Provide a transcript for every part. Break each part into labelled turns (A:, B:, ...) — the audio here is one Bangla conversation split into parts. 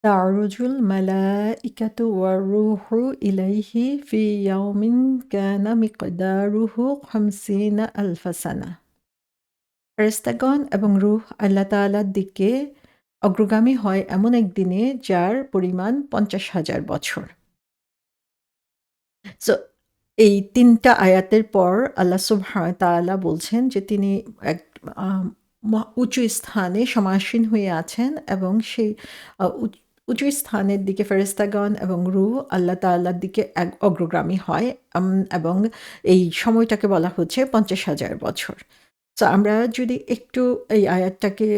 A: তা'রুজুল মালাইকাতু ওয়ার-রূহু ইলাইহি ফি ইয়াউমিন কানা মিকদারুহু ৫০ আলফা সানাহ। ফেরেশতাগণ এবং রূহ আল্লাহ তাআলার দিকে অগ্রগামী হয় এমন এক দিনে যার পরিমাণ ৫০,০০০ বছর। সো এই ৩ টা আয়াতের পর আল্লাহ সুবহানাহু ওয়া তাআলা বলছেন যে তিনি এক আ উঁচু স্থানে সমাসীন হয়ে আছেন এবং সেই উঁচু স্থানের দিকে ফেরেশতাগণ এবং রূহ আল্লাহ তাআলার দিকে অগ্রগামী হয় এবং এই সময়টাকে বলা হচ্ছে ৫০,০০০ বছর। সো আমরা যদি একটু এই আয়াতটাকে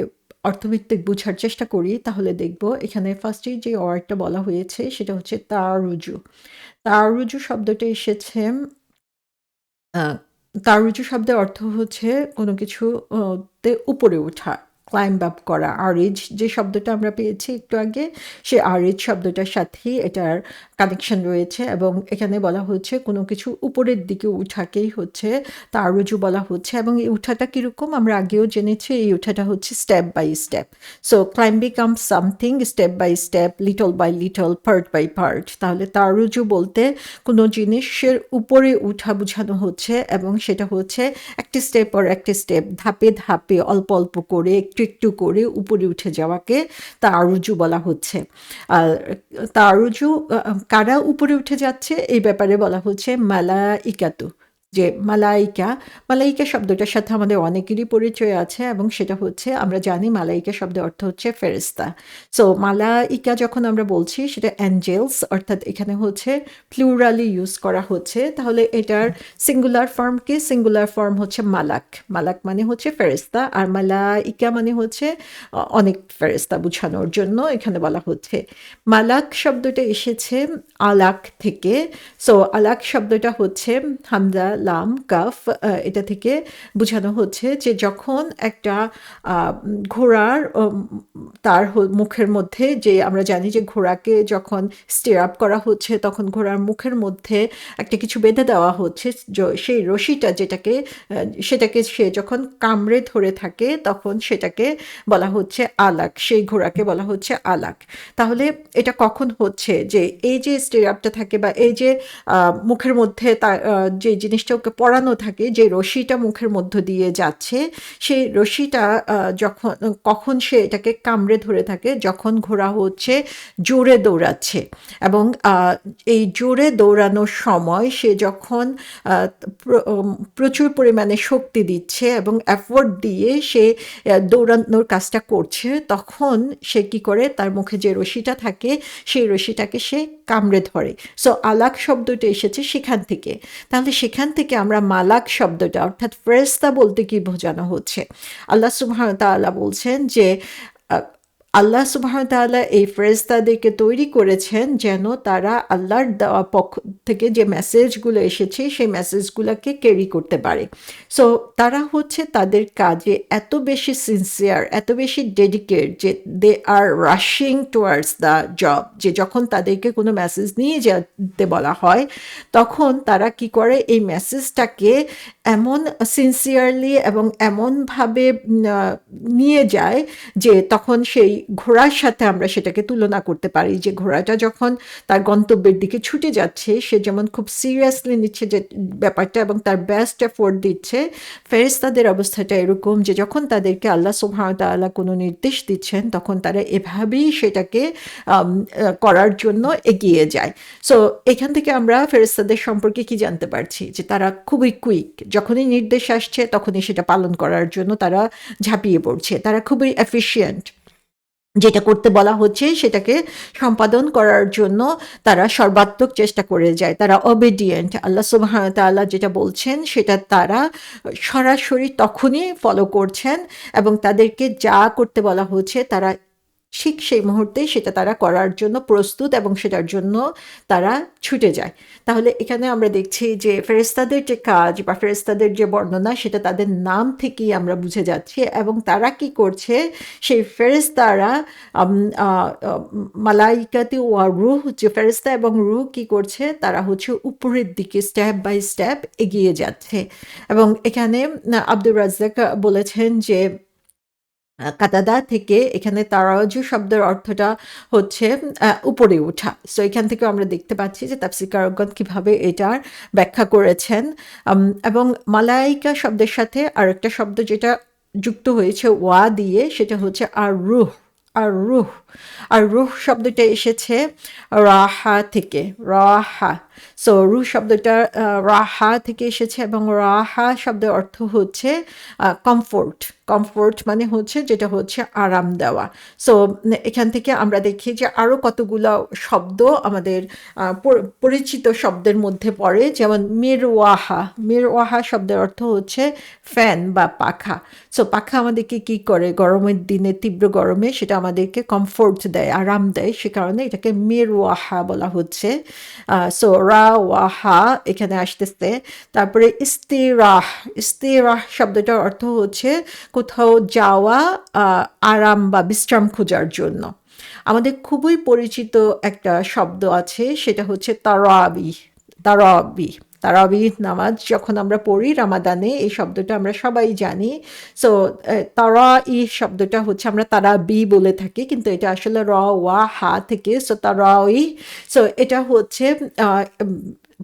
A: অর্থভিত্তিক বুঝার চেষ্টা করি তাহলে দেখব এখানে ফার্স্টেই যে ওয়ার্ডটা বলা হয়েছে সেটা হচ্ছে তারুজু। তারুজু শব্দটা এসেছে আ তারুজু শব্দের অর্থ হচ্ছে কোনো কিছু তে উপরে ওঠা, ক্লাইম্ব আপ করা। আরিজ যে শব্দটা আমরা পেয়েছি একটু আগে, সে আরিজ শব্দটার সাথেই এটার কানেকশন রয়েছে এবং এখানে বলা হচ্ছে কোনো কিছু উপরের দিকে উঠাকেই হচ্ছে তারুজু বলা হচ্ছে এবং এই উঠাটা কিরকম আমরা আগেও জেনেছি, এই উঠাটা হচ্ছে step by step. So climb becomes something step by step, little by little, part by part. তাহলে তারুজু বলতে কোনো জিনিসের উপরে উঠা বোঝানো হচ্ছে এবং সেটা হচ্ছে একটি স্টেপ পর একটি স্টেপ, ধাপে ধাপে অল্প অল্প করে একটু একটু করে উপরে উঠে যাওয়াকে তারুজু বলা হচ্ছে। আর তারুজু কারা উপরে উঠে যাচ্ছে এই ব্যাপারে বলা হচ্ছে মালাইকাতু। যে মালাইকা, মালাইকা শব্দটার সাথে আমাদের অনেকেরই পরিচয় আছে এবং সেটা হচ্ছে আমরা জানি মালাইকা শব্দের অর্থ হচ্ছে ফেরেশতা। সো মালাইকা যখন আমরা বলছি সেটা অ্যাঞ্জেলস, অর্থাৎ এখানে হচ্ছে প্লুরালি ইউজ করা হচ্ছে। তাহলে এটার সিঙ্গুলার ফর্ম কি? সিঙ্গুলার ফর্ম হচ্ছে মালাক। মালাক মানে হচ্ছে ফেরেশতা আর মালাইকা মানে হচ্ছে অনেক ফেরেশতা বোঝানোর জন্য এখানে বলা হচ্ছে। মালাক শব্দটা এসেছে আলাক থেকে। সো আলাক শব্দটা হচ্ছে হামজা, লাম, কাফ, এটা থেকে বোঝানো হচ্ছে যে যখন একটা ঘোড়ার তার মুখের মধ্যে, যে আমরা জানি যে ঘোড়াকে যখন স্টিয়ার আপ করা হচ্ছে তখন ঘোড়ার মুখের মধ্যে একটা কিছু বেঁধে দেওয়া হচ্ছে, সেই রশিটা যেটাকে সেটাকে সে যখন কামড়ে ধরে থাকে তখন সেটাকে বলা হচ্ছে আলাক, সেই ঘোড়াকে বলা হচ্ছে আলাক। তাহলে এটা কখন হচ্ছে যে এই যে স্টিরাপটা থাকে বা এই যে মুখের মধ্যে তার যে জিনিসটা ওকে পরানো থাকে, যে রশিটা মুখের মধ্য দিয়ে যাচ্ছে, সেই রশিটা যখন কখন সে এটাকে কামড়ে ধরে থাকে, যখন ঘোড়া হচ্ছে জোরে দৌড়াচ্ছে এবং এই জোরে দৌড়ানোর সময় সে যখন প্রচুর পরিমাণে শক্তি দিচ্ছে এবং এফোর্ট দিয়ে সে দৌড়ানোর কাজটা করছে, তখন সে কি করে তার মুখে যে রশিটা থাকে সেই রশিটাকে সে কামড়ে ধরে। সো আলাক শব্দটা এসেছে সেখান থেকে। তাহলে সেখান থেকে আমরা মালাক শব্দটা অর্থাৎ ফেরেশতা বলতে কি বোঝানো হচ্ছে? আল্লাহ সুবহানাহু ওয়া তাআলা বলছেন যে আল্লাহ সুবহানাহু ওয়া তাআলা এই ফেরেশতাদেরকে তৈরি করেছেন যেন তারা আল্লাহর দেওয়া পক্ষ থেকে যে মেসেজগুলো এসেছে সেই মেসেজগুলোকে ক্যারি করতে পারে। সো তারা হচ্ছে তাদের কাজে এত বেশি সিনসিয়ার, এত বেশি ডেডিকেট যে they are rushing towards the job, যে যখন তাদেরকে কোনো মেসেজ নিয়ে যেতে বলা হয় তখন তারা কি করে এই মেসেজটাকে এমন সিনসিয়ারলি এবং এমনভাবে নিয়ে যায় যে তখন সেই ঘোড়ার সাথে আমরা সেটাকে তুলনা করতে পারি যে ঘোড়াটা যখন তার গন্তব্যের দিকে ছুটে যাচ্ছে সে যেমন খুব সিরিয়াসলি নিচ্ছে যে ব্যাপারটা এবং তার বেস্ট এফোর্ট দিচ্ছে, ফেরেশতাদের অবস্থাটা এরকম যে যখন তাদেরকে আল্লাহ সুবহানাহু ওয়া তাআলা কোনো নির্দেশ দিচ্ছেন তখন তারা এভাবেই সেটাকে করার জন্য এগিয়ে যায়। সো এখান থেকে আমরা ফেরেশতাদের সম্পর্কে কি জানতে পারছি? যে তারা খুবই কুইক, যখনই নির্দেশ আসছে তখনই সেটা পালন করার জন্য তারা ঝাঁপিয়ে পড়ছে। তারা খুবই এফিশিয়েন্ট, যেটা করতে বলা হচ্ছে সেটাকে সম্পাদন করার জন্য তারা সর্বাত্মক চেষ্টা করে যায়। তারা ওবিডিয়েন্ট, আল্লাহ সুবহানাহু ওয়া তাআলা যেটা বলছেন সেটা তারা সরাসরি তখনই ফলো করছেন এবং তাদেরকে যা করতে বলা হচ্ছে তারা ঠিক সেই মুহূর্তেই সেটা তারা করার জন্য প্রস্তুত এবং সেটার জন্য তারা ছুটে যায়। তাহলে এখানে আমরা দেখছি যে ফেরেশতাদের যে কাজ বা ফেরেশতাদের যে বর্ণনা সেটা তাদের নাম থেকেই আমরা বুঝে যাচ্ছি এবং তারা কি করছে, সেই ফেরেশতারা মালাইকাতি ওয়া রূহ, যে ফেরেশতা এবং রূহ কি করছে, তারা হচ্ছে উপরের দিকে স্টেপ বাই স্টেপ এগিয়ে যাচ্ছে। এবং এখানে আব্দুর রাজ্জাক বলেছেন যে কাতাদা থেকে এখানে তারাজু শব্দের অর্থটা হচ্ছে উপরে ওঠা। সো এখান থেকেও আমরা দেখতে পাচ্ছি যে তাফসীরকারগণ কিভাবে এটার ব্যাখ্যা করেছেন। এবং মালাইকা শব্দের সাথে আরেকটা শব্দ যেটা যুক্ত হয়েছে ওয়া দিয়ে, সেটা হচ্ছে আর রুহ। আর রুহ আর রুহ শব্দটা এসেছে রাহা থেকে, রাহা। সো রুহ শব্দটা রাহা থেকে এসেছে, এবং রাহা শব্দের অর্থ হচ্ছে কমফোর্ট। কমফোর্ট মানে হচ্ছে যেটা হচ্ছে আরাম দেওয়া। সো এখান থেকে আমরা দেখি যে আরও কতগুলো শব্দ আমাদের পরিচিত শব্দের মধ্যে পড়ে, যেমন মিরওয়াহা। মিরওয়াহা শব্দের অর্থ হচ্ছে ফ্যান বা পাখা। সো পাখা আমাদেরকে কি করে, গরমের দিনে, তীব্র গরমে সেটা আমাদেরকে কমফোর্ট দেয়, আরাম দেয়, সে কারণে এটাকে মিরওয়াহা বলা হচ্ছে। সো রা ওয়াহা এখানে আসতেছে। তারপরে ইস্তিরাহ। ইস্তিরাহ শব্দটার অর্থ হচ্ছে কোথাও যাওয়া, আরাম বা বিশ্রাম খোঁজার জন্য। আমাদের খুবই পরিচিত একটা শব্দ আছে, সেটা হচ্ছে তারাবি। তারাবি তারাবিহ নামাজ যখন আমরা পড়ি রামাদানে, এই শব্দটা আমরা সবাই জানি। সো তারা শব্দটা হচ্ছে আমরা তারাবি বলে থাকি, কিন্তু এটা আসলে র ওয়া হা থেকে। সো তারাই। সো এটা হচ্ছে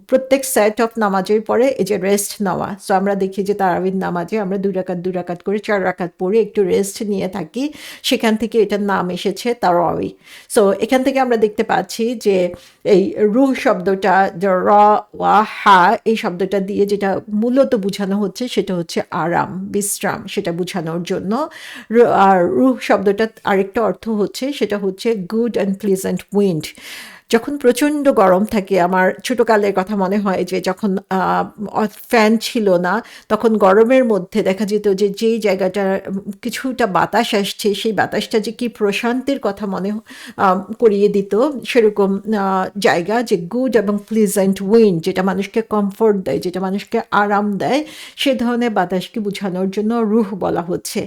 A: প্রত্যেক সেট অফ নামাজের পরে এই যে রেস্ট নেওয়া। সো আমরা দেখি যে তারাবির নামাজে আমরা 2 রাকাত করে 4 রাকাত পড়ে একটু রেস্ট নিয়ে থাকি, সেখান থেকে এটার নাম এসেছে তারাবি। সো এখান থেকে আমরা দেখতে পাচ্ছি যে এই রুহ শব্দটা, র ওয়া হা, এই শব্দটা দিয়ে যেটা মূলত বোঝানো হচ্ছে সেটা হচ্ছে আরাম, বিশ্রাম, সেটা বোঝানোর জন্য। আর রুহ শব্দটা আরেকটা অর্থ হচ্ছে, সেটা হচ্ছে গুড অ্যান্ড প্লিজেন্ট উইন্ড। যখন প্রচণ্ড গরম থাকে, আমার ছোটকালের কথা মনে হয় যে যখন ফ্যান ছিল না, তখন গরমের মধ্যে দেখা যেত যে যেই জায়গাটা কিছুটা বাতাস আসছে, সেই বাতাসটা যে কি প্রশান্তির কথা মনে করিয়ে দিত, সেরকম জায়গা, যে গুড এবং প্লিজেন্ট উইন্ড, যেটা মানুষকে কমফোর্ট দেয়, যেটা মানুষকে আরাম দেয়, সে ধরনের বাতাসকে বোঝানোর জন্য রুহ বলা হচ্ছে।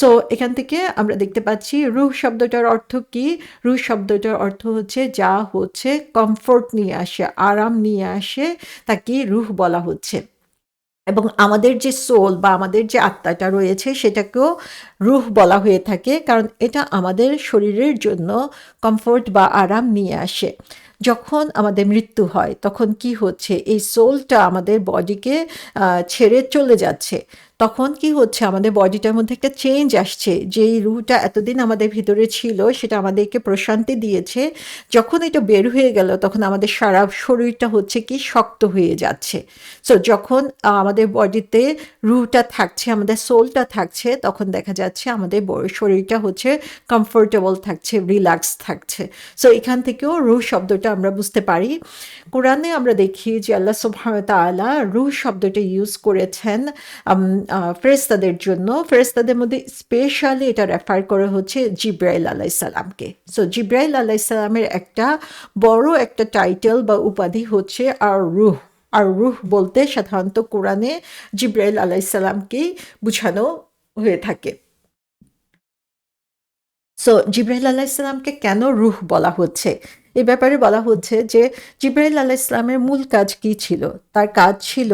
A: সো এখান থেকে আমরা দেখতে পাচ্ছি রুহ শব্দটার অর্থ কি। রুহ শব্দটার অর্থ হচ্ছে যা হচ্ছে কমফোর্ট নিয়ে আসে, আরাম নিয়ে আসে, তাকে রুহ বলা হচ্ছে। এবং আমাদের যে সোল বা আমাদের যে আত্মাটা রয়েছে, সেটাকেও রুহ বলা হয়ে থাকে, কারণ এটা আমাদের শরীরের জন্য কমফোর্ট বা আরাম নিয়ে আসে। যখন আমাদের মৃত্যু হয়, তখন কি হচ্ছে, এই সোলটা আমাদের বডিকে ছেড়ে চলে যাচ্ছে। তখন কি হচ্ছে, আমাদের বডিটার মধ্যে একটা চেঞ্জ আসছে। যেই রুহটা এতদিন আমাদের ভিতরে ছিল, সেটা আমাদেরকে প্রশান্তি দিয়েছে, যখন এটা বের হয়ে গেল, তখন আমাদের সারা শরীরটা হচ্ছে কি শক্ত হয়ে যাচ্ছে। সো যখন আমাদের বডিতে রুহটা থাকছে, আমাদের সোলটা থাকছে, তখন দেখা যাচ্ছে আমাদের শরীরটা হচ্ছে কমফোর্টেবল থাকছে, রিল্যাক্স থাকছে। সো এখান থেকেও রুহ শব্দটা আমরা বুঝতে পারি। কোরআনে আমরা দেখি যে আল্লাহ সুবহানাহু ওয়া তাআলা রুহ শব্দটা ইউজ করেছেন ফেরেশতাদের জন্য। ফেরেশতাদের মধ্যে স্পেশালি এটা রেফার করা হচ্ছে জিবরাইল আলাইহিস সালামকে। সো জিবরাইল আলাইহিস সালামের একটা বড় একটা টাইটেল বা উপাধি হচ্ছে আর রুহ। আর রুহ বলতে সাধারণত কোরআনে জিবরাইল আলাইহিস সালামকেই বোঝানো হয়ে থাকে। সো জিবরাইল আলাইহিসসালামকে কেন রূহ বলা হচ্ছে? এ ব্যাপারে বলা হচ্ছে যে জিবরাইল আলাইহিসসালামের মূল কাজ কি ছিল? তার কাজ ছিল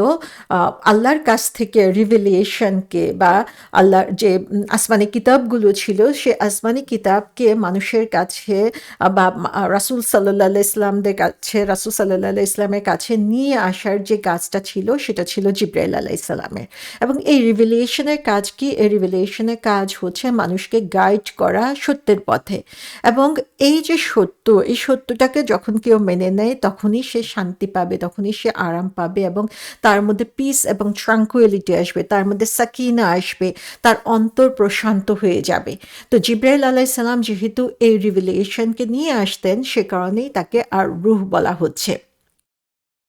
A: আল্লাহর কাছ থেকে রিভেলিয়েশনকে বা আল্লাহর যে আসমানি কিতাবগুলো ছিল, সে আসমানি কিতাবকে মানুষের কাছে বা রাসূল সাল্লাল্লাহু আলাইহি ইসলামদের কাছে, রাসূল সাল্লাল্লাহু আলাইহি ইসলামের কাছে নিয়ে আসার যে কাজটা ছিল, সেটা ছিল জিবরাইল আলাইহিসসালামের। এবং এই রিভেলিয়েশনের কাজ কি? এই রিভেলিয়েশনের কাজ হচ্ছে মানুষকে গাইড করা সত্যের পথে। এবং এই যে সত্য, এই সত্যটাকে যখন কেউ মেনে নেয়, তখনই সে শান্তি পাবে, তখনই সে আরাম পাবে, এবং তার মধ্যে পিস এবং ট্রাঙ্কুইলিটি আসবে, তার মধ্যে সাকিনা আসবে, তার অন্তর প্রশান্ত হয়ে যাবে। তো জিবরাইল আলাইহিস সালাম যেহেতু এই রিভেলিয়েশনকে নিয়ে আসতেন, সে কারণেই তাকে আর রূহ বলা হচ্ছে।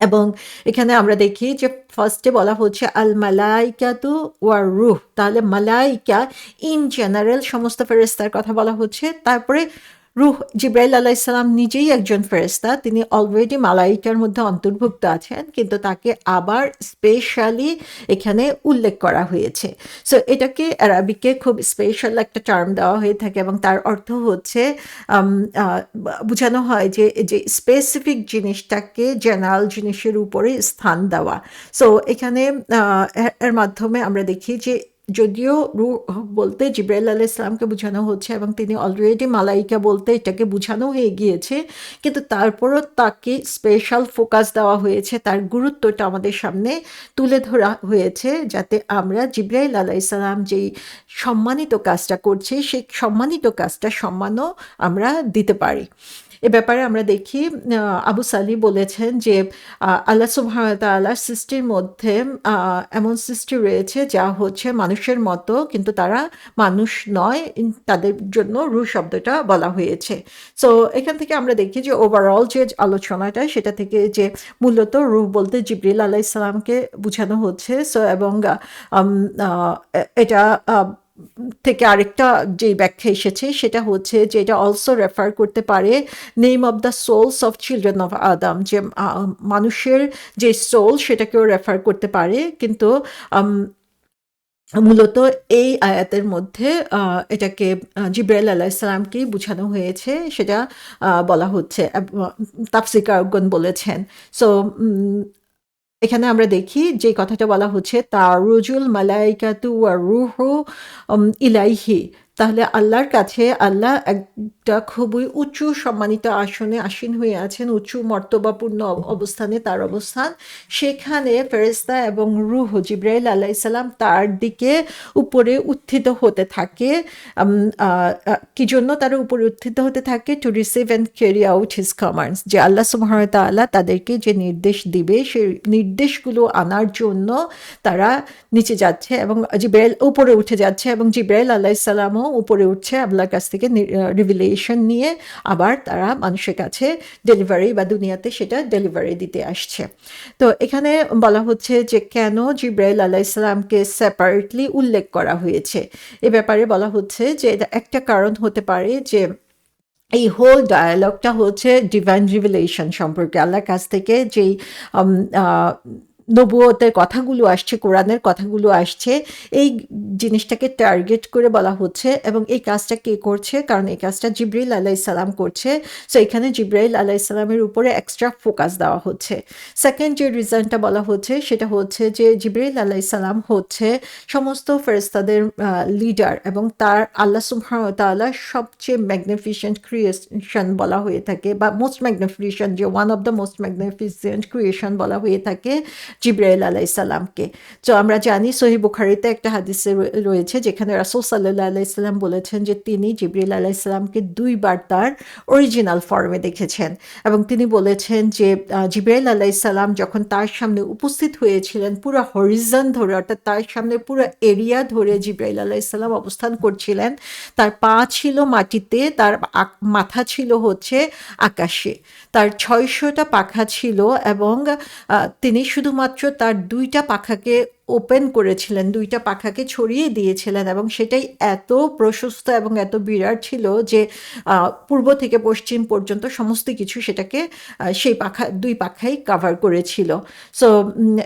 A: এবং এখানে আমরা দেখি যে ফার্স্টে বলা হচ্ছে আল মালাইকাতু ওয়ার রূহ। তাহলে মালাইকা ইন জেনারেল সমস্ত ফেরেশতার কথা বলা হচ্ছে। তারপরে রূহ, জিবরাইল আলাইহিস সালাম নিজেই একজন ফেরেশতা, তিনি অলরেডি মালাইকার মধ্যে অন্তর্ভুক্ত আছেন, কিন্তু তাকে আবার স্পেশালি এখানে উল্লেখ করা হয়েছে। সো এটাকে আরবিকে খুব স্পেশাল একটা টার্ম দেওয়া হয়ে থাকে, এবং তার অর্থ হচ্ছে বোঝানো হয় যে যে স্পেসিফিক জিনিসটাকে জেনারেল জিনিসের উপরে স্থান দেওয়া। সো এখানে এর মাধ্যমে আমরা দেখি যে যদিও রূহ বলতে জিবরাইল আলাইহিস সালামকে বোঝানো হচ্ছে এবং তিনি অলরেডি মালাইকা বলতে এটাকে বোঝানো হয়ে গিয়েছে। কিন্তু তারপরও তাকে স্পেশাল ফোকাস দেওয়া হয়েছে। তার গুরুত্বটা আমাদের সামনে তুলে ধরা হয়েছে যাতে আমরা জিবরাইল আলাইহিস সালাম যেই সম্মানিত কাজটা করছে, সেই সম্মানিত কাজটা সম্মানও আমরা দিতে পারি। এ ব্যাপারে আমরা দেখি আবু সালি বলেছেন যে আল্লাহ সুবহানাহু ওয়া তাআলার সৃষ্টির মধ্যে এমন সৃষ্টি রয়েছে যা হচ্ছে মানুষের মতো কিন্তু তারা মানুষ নয়, তাদের জন্য রূহ শব্দটা বলা হয়েছে। সো এখান থেকে আমরা দেখি যে ওভারঅল যে আলোচনাটা সেটা থেকে যে মূলত রূহ বলতে জিবরিল আলাইহিস সালামকে বোঝানো হচ্ছে। সো এবং এটা থেকে আরেকটা যে ব্যাখ্যা এসেছে সেটা হচ্ছে যে এটা অলসো রেফার করতে পারে name of the souls of children of Adam, যে মানুষের যে সোল সেটাকেও রেফার করতে পারে। কিন্তু মূলত এই আয়াতের মধ্যে এটাকে জিবরাইল আলাইহিস সালামকেই বোঝানো হয়েছে, সেটা বলা হচ্ছে, তাফসীরকারগণ বলেছেন। সো এখানে আমরা দেখি যে কথাটা বলা হচ্ছে তারুজুল মালাইকাতু ওয়া রূহু ইলাইহি, তাহলে আল্লাহর কাছে আল্লাহ একটা খুবই উঁচু সম্মানিত আসনে আসীন হয়ে আছেন, উঁচু মর্তবাপূর্ণ অবস্থানে তার অবস্থান। সেখানে ফেরেশতা এবং রূহ জিবরাইল আলাইহিস সালাম তার দিকে উপরে উত্থিত হতে থাকে। কি জন্য তারা উপরে উত্থিত হতে থাকে? To receive and carry out his commands, যে আল্লাহ সুবহানাহু ওয়া তাআলা তাদেরকে যে নির্দেশ দিবে সেই নির্দেশগুলো আনার জন্য তারা নিচে যাচ্ছে এবং জিবরাইল উপরে উঠে যাচ্ছে এবং জিবরাইল আলাইহিস সালামও উপরে উঠছে আল্লাহর কাছ থেকে রিভিলেশন নিয়ে, আবার তারা মানুষের কাছে ডেলিভারি বা দুনিয়াতে সেটা ডেলিভারি দিতে আসছে। তো এখানে বলা হচ্ছে যে কেন জিবরাইল আলাইহিস সালামকে সেপারেটলি উল্লেখ করা হয়েছে। এ ব্যাপারে বলা হচ্ছে যে এটা একটা কারণ হতে পারে যে এই হোল ডায়ালগটা হচ্ছে ডিভাইন রিভিলেশন সম্পর্কে, আল্লাহর কাছ থেকে যেই নবুয়তের কথাগুলো আসছে, কোরআনের কথাগুলো আসছে, এই জিনিসটাকে টার্গেট করে বলা হচ্ছে। এবং এই কাজটা কে করছে? কারণ এই কাজটা জিবরাইল আলাইহিস সালাম করছে। সো এখানে জিবরাইল আলাইহিস সালামের উপরে এক্সট্রা ফোকাস দেওয়া হচ্ছে। সেকেন্ড যে রিজনটা বলা হচ্ছে সেটা হচ্ছে যে জিবরাইল আলাইহিস সালাম হচ্ছে সমস্ত ফেরেশতাদের লিডার এবং তার আল্লাহ সুবহানাহু ওয়া তাআলার সবচেয়ে ম্যাগনিফিসেন্ট ক্রিয়েশন বলা হয়ে থাকে, বা মোস্ট ম্যাগনিফিসেন্ট, যে one of the most magnificent creation বলা হয়ে থাকে জিবরাইল আলাইহিস সালামকে। তো আমরা জানি সহিহ বুখারীতে একটা হাদিসে রয়েছে যেখানে রাসূল সাল্লাল্লাহু আলাইহি সাল্লাম বলেছেন যে তিনি জিবরাইল আলাইহিস সালামকে 2 বার তার অরিজিনাল ফর্মে দেখেছেন এবং তিনি বলেছেন যে জিবরাইল আলাইহিস সালাম যখন তার সামনে উপস্থিত হয়েছিলেন পুরো হরিজন ধরে, অর্থাৎ তার সামনে পুরো এরিয়া ধরে জিবরাইল আলাইহিস সালাম অবস্থান করছিলেন। তার পা ছিল মাটিতে, তার মাথা ছিল হচ্ছে আকাশে, তার 600টা পাখা ছিল এবং তিনি শুধুমাত্র তার 2টা পাখাকে ওপেন করেছিলেন, 2টা পাখাকে ছড়িয়ে দিয়েছিলেন এবং সেটাই এত প্রশস্ত এবং এত বিরাট ছিল যে পূর্ব থেকে পশ্চিম পর্যন্ত সমস্ত কিছু সেটাকে সেই 2 পাখাই কাভার করেছিল। সো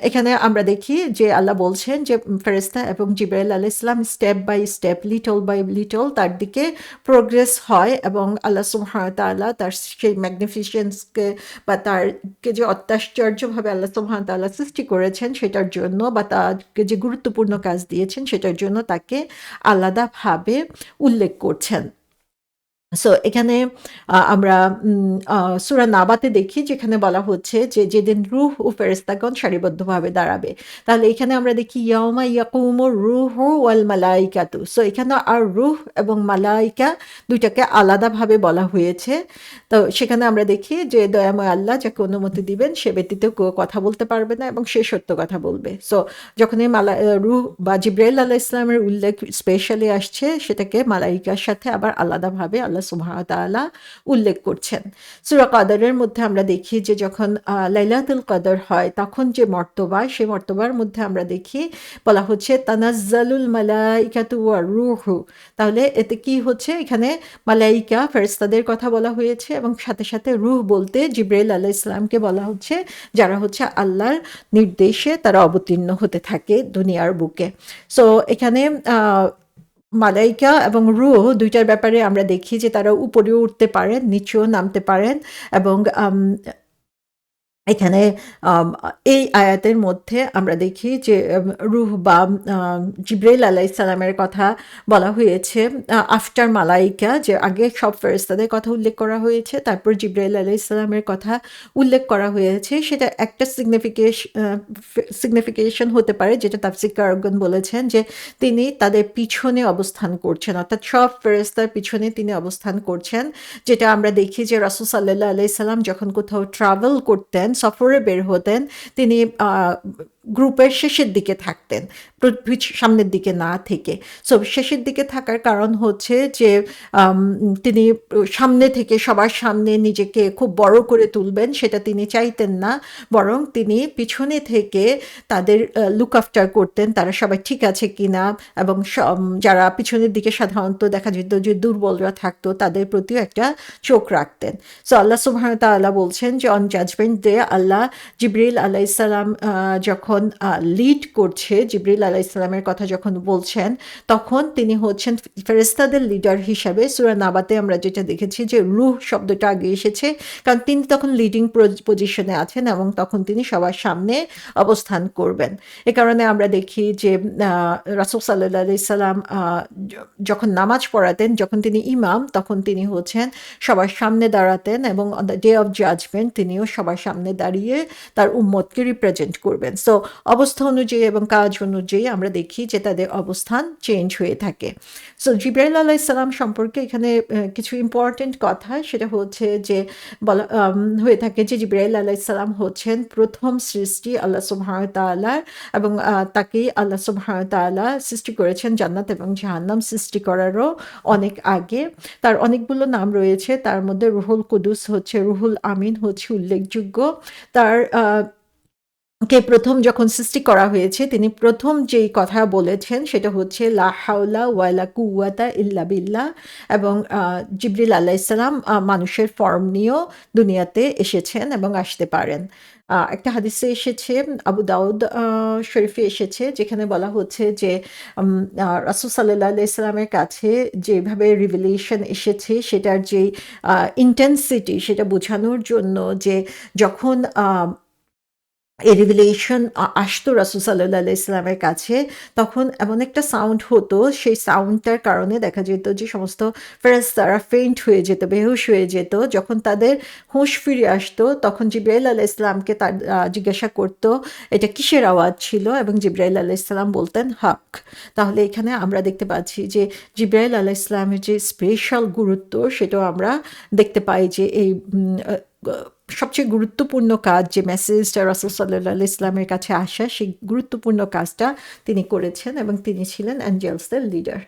A: এখানে আমরা দেখি যে আল্লাহ বলছেন যে ফেরেশতা এবং জিবরাইল আলাইহিস সালাম step by step, little by little তার দিকে প্রোগ্রেস হয় এবং আল্লাহ সুবহানাহু ওয়া তাআলা তার সেই ম্যাগনিফিসেন্সকে বা তারকে যে অত্যাশ্চর্যভাবে আল্লাহ সুবহানাহু ওয়া তাআলা সৃষ্টি করেছেন সেটার জন্য, বা তাকে যে গুরুত্বপূর্ণ কাজ দিয়েছেন সেটার জন্য তাকে আলাদাভাবে উল্লেখ করছেন। সো এখানে আমরা সূরা নাবাতে দেখি যেখানে বলা হচ্ছে যে যেদিন রূহ ও ফেরেশতাগণ সারিবদ্ধভাবে দাঁড়াবে। তাহলে এখানে আমরা দেখি ইয়াউমা ইয়াকুমুর রূহু ওয়াল মালাইকাতু। সো এখানে আর রূহ এবং মালাইকা দুইটাকে আলাদাভাবে বলা হয়েছে। তো সেখানে আমরা দেখি যে দয়াময় আল্লাহ যাকে অনুমতি দিবেন সে ব্যতীত কেউ কথা বলতে পারবে না এবং সে সত্য কথা বলবে। সো যখন এই রূহ বা জিবরাইল আলাইহিস সালামের উল্লেখ স্পেশালি আসছে সেটাকে মালাইকার সাথে আবার আলাদাভাবে আল্লাহ সুবহানাহু ওয়া তাআলা উল্লেখ করছেন। সূরা কদরের মধ্যে আমরা দেখি যে যখন লাইলাতুল কদর হয় তখন যে মর্তবা, সেই মর্তবার মধ্যে আমরা দেখি বলা হচ্ছে তানাজ্জালুল মালাইকাতু ওয়ার রূহু। তাহলে এতে কি হচ্ছে? এখানে মালাইকা ফেরেশতাদের কথা বলা হয়েছে এবং সাথে সাথে রূহ বলতে জিবরাইল আলাইহিস সালামকে বলা হচ্ছে, যারা হচ্ছে আল্লাহর নির্দেশে তারা অবতীর্ণ হতে থাকে দুনিয়ার বুকে। সো এখানে মালাইকা এবং রূহ দুইটার ব্যাপারে আমরা দেখি যে তারা উপরেও উঠতে পারেন, নিচেও নামতে পারেন এবং এখানে আম এই আয়াতের মধ্যে আমরা দেখি যে রূহ বা জিবরাইল আলাইহিস সালামের কথা বলা হয়েছে আফটার মালাইকা, যে আগে সব ফেরেশতাদের কথা উল্লেখ করা হয়েছে, তারপর জিবরাইল আলাইহিস সালামের কথা উল্লেখ করা হয়েছে। সেটা একটা সিগনিফিকেশন হতে পারে, যেটা তাফসীরকারগণ বলেছেন যে তিনি তাদের পিছনে অবস্থান করছেন, অর্থাৎ সব ফেরেশতার পিছনে তিনি অবস্থান করছেন। যেটা আমরা দেখি যে রাসূল সাল্লাল্লাহু আলাইহি সাল্লাম যখন কোথাও ট্রাভেল করতেন, সফরে বের হতেন, তিনি গ্রুপের শেষের দিকে থাকতেন, সামনের দিকে না থেকে। সো শেষের দিকে থাকার কারণ হচ্ছে যে তিনি সামনে থেকে সবার সামনে নিজেকে খুব বড় করে তুলবেন, সেটা তিনি চাইতেন না। বরং তিনি পিছনে থেকে তাদের লুক আফটার করতেন, তারা সবাই ঠিক আছে কিনা, এবং যারা পিছনের দিকে সাধারণত দেখা যেত যে দুর্বলরা থাকতো, তাদের প্রতিও একটা চোখ রাখতেন। সো আল্লাহ সুবহানাহু ওয়া তাআলা বলছেন যে অন জাজমেন্ট ডে আল্লাহ জিবরিল আলাইহিস সালাম যখন লিড করছে, জিবরিল আলাইহিস সালামের কথা যখন বলছেন, তখন তিনি হচ্ছেন ফেরেশতাদের লিডার হিসাবে। সূরা নাবাতে আমরা যেটা দেখেছি যে রূহ শব্দটা আগে এসেছে, কারণ তিনি তখন লিডিং পজিশনে আছেন এবং তখন তিনি সবার সামনে অবস্থান করবেন। এ কারণে আমরা দেখি যে রাসূল সাল্লাল্লাহু আলাইহি সাল্লাম যখন নামাজ পড়াতেন, যখন তিনি ইমাম, তখন তিনি হচ্ছেন সবার সামনে দাঁড়াতেন এবং on the day of judgment তিনিও সবার সামনে দাঁড়িয়ে তার উম্মতকে রিপ্রেজেন্ট করবেন। সো অবস্থা অনুযায়ী এবং কাজ অনুযায়ী আমরা দেখি যে তাদের অবস্থান চেঞ্জ হয়ে থাকে। সো জিবরাইল আলাইহিস সালাম সম্পর্কে এখানে কিছু ইম্পর্টেন্ট কথা, সেটা হচ্ছে যে বলা হয়ে থাকে যে জিবরাইল আলাইহিস সালাম হচ্ছেন প্রথম সৃষ্টি আল্লাহ সুবহানাহু ওয়া তাআলার, এবং তাকেই আল্লাহ সুবহানাহু ওয়া তাআলা সৃষ্টি করেছেন জান্নাত এবং জাহান্নাম সৃষ্টি করারও অনেক আগে। তার অনেকগুলো নাম রয়েছে, তার মধ্যে রুহুল কুদুস হচ্ছে, রুহুল আমিন হচ্ছে উল্লেখযোগ্য। তার কে প্রথম যখন সৃষ্টি করা হয়েছে, তিনি প্রথম যেই কথা বলেছেন সেটা হচ্ছে লা হাওলা ওয়ালা কুওয়াতা ইল্লা বিল্লাহ, এবং জিবরিল আলাইহিস সালাম মানুষের ফর্ম নিয়েও দুনিয়াতে এসেছেন এবং আসতে পারেন। একটা হাদিসে এসেছে, আবু দাউদ শরীফে এসেছে, যেখানে বলা হচ্ছে যে রাসূল সাল্লাল্লাহু আলাইহি সাল্লামের কাছে যেভাবে রিভেলেশন এসেছে সেটার যেই ইন্টেন্সিটি, সেটা বোঝানোর জন্য যে যখন এই রিভেলেশন আসতো রাসূল সাল্লাল্লাহু আলাইহি সাল্লামের কাছে, তখন এমন একটা সাউন্ড হতো, সেই সাউন্ডটার কারণে দেখা যেত যে সমস্ত ফেরেশতারা ফেইন্ট হয়ে যেত, বেহুশ হয়ে যেত। যখন তাদের হুঁশ ফিরে আসতো, তখন জিবরাইল আলাইহিস সালামকে তার জিজ্ঞাসা করতো এটা কিসের আওয়াজ ছিল, এবং জিবরাইল আলাইহিস সালাম বলতেন হক। তাহলে এখানে আমরা দেখতে পাচ্ছি যে জিবরাইল আলাইহিস সালামের যে স্পেশাল গুরুত্ব, সেটাও আমরা দেখতে পাই যে এই সবচেয়ে গুরুত্বপূর্ণ কাজ, যে মেসেজটা রাসূল সাল্লাল্লাহু আলাইহি ওয়াসাল্লামের কাছে আসা, সেই গুরুত্বপূর্ণ কাজটা তিনি করেছেন এবং তিনি ছিলেন অ্যাঞ্জেলসদের লিডার।